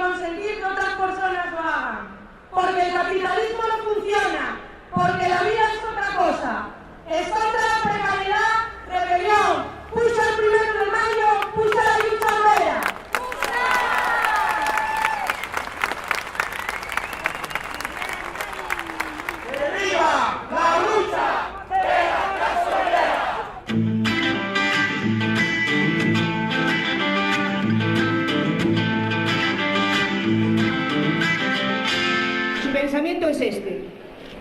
consentir que otras personas lo hagan. Porque el capitalismo no funciona, porque la vida es otra cosa. Es contra la precariedad, rebelión, puxa el 1 de mayo, puxa la lucha obrera. ¡Que viva la lucha de la clase obrera! Su pensamiento es este: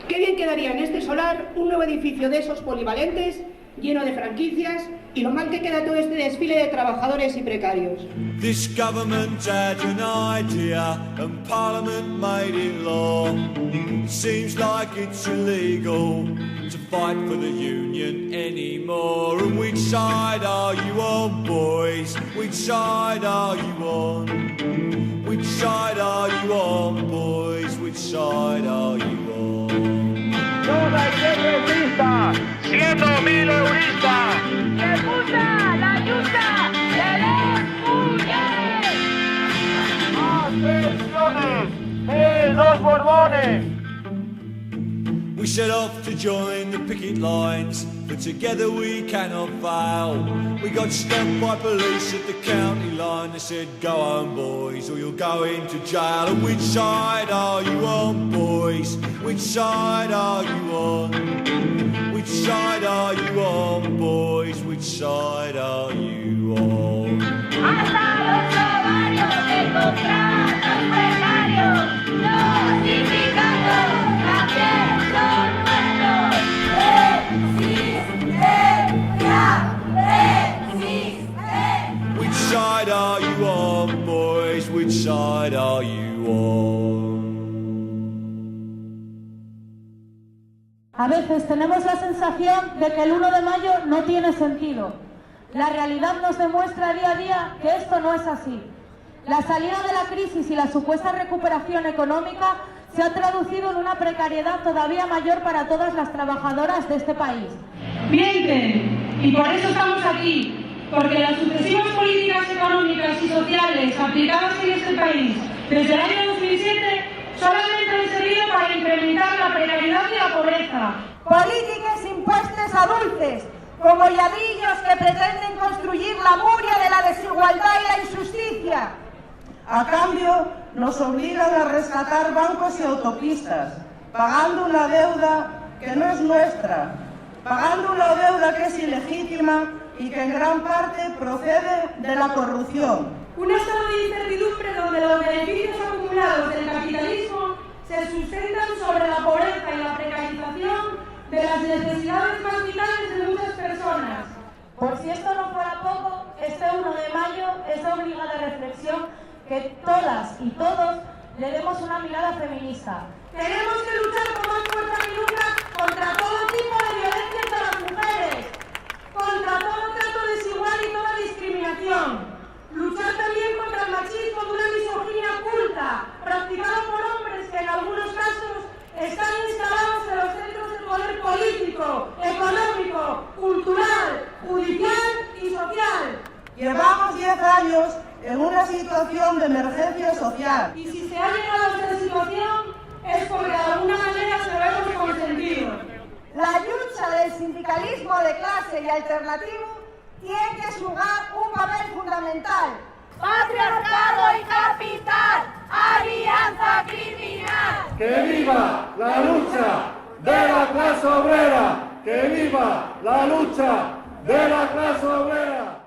qué bien quedaría en este solar un nuevo edificio de esos polivalentes, lleno de franquicias, y lo mal que queda todo este desfile de trabajadores y precarios. This government had an idea and Parliament made it law. Seems like it's illegal to fight for the union anymore. And which side are you on, boys? Which side are you on? Which side are you on, boys? Which side are you on? ¡Toda izquierdista! ¡Siendo mileurista! ¡Que puta la lucha de los mujeres! ¡Más pensiones! ¡Los Borbones! We set off to join the picket lines, but together we cannot fail. We got stopped by police at the county line. They said, go home, boys, or you'll go into jail. And which side are you on, boys? Which side are you on? Which side are you on, boys? Which side are you on? ¡Hasta los ovarios de contratos precarios! ¡Los sindicatos también son nuestros! ¡Resistencia! ¡Resistencia! Which side are you on, boys? Which side are you on? A veces tenemos la sensación de que el 1 de mayo no tiene sentido. La realidad nos demuestra día a día que esto no es así. La salida de la crisis y la supuesta recuperación económica se ha traducido en una precariedad todavía mayor para todas las trabajadoras de este país. Mienten, y por eso estamos aquí, porque las sucesivas políticas económicas y sociales aplicadas en este país desde el año 2007 solamente han servido para incrementar la precariedad y la pobreza. Políticas impuestas a dulces, como ladrillos que pretenden construir la muralla de la desigualdad y la injusticia. A cambio, nos obligan a rescatar bancos y autopistas, pagando una deuda que no es nuestra, pagando una deuda que es ilegítima y que en gran parte procede de la corrupción. Un estado de incertidumbre donde los beneficios acumulados del capitalismo se sustentan sobre la pobreza y la precarización de las necesidades más vitales de muchas personas. Por si esto no fuera poco, este 1 de mayo es de obligada reflexión que todas y todos le demos una mirada feminista. Tenemos que luchar con más fuerza que nunca contra todo tipo de violencia de las mujeres, contra todo trato desigual y toda discriminación. Luchar también contra el machismo de una misoginia oculta, practicada por hombres que en algunos casos están instalados en los centros de poder político, económico, cultural, judicial y social. Llevamos 10 años en una situación de emergencia social. Y si se ha llegado a esta situación es porque de alguna manera se lo hemos consentido. La lucha del sindicalismo de clase y alternativo tiene que jugar un papel fundamental. ¡Patriarcado y capital! ¡Alianza criminal! ¡Que viva la lucha de la clase obrera! ¡Que viva la lucha de la clase obrera!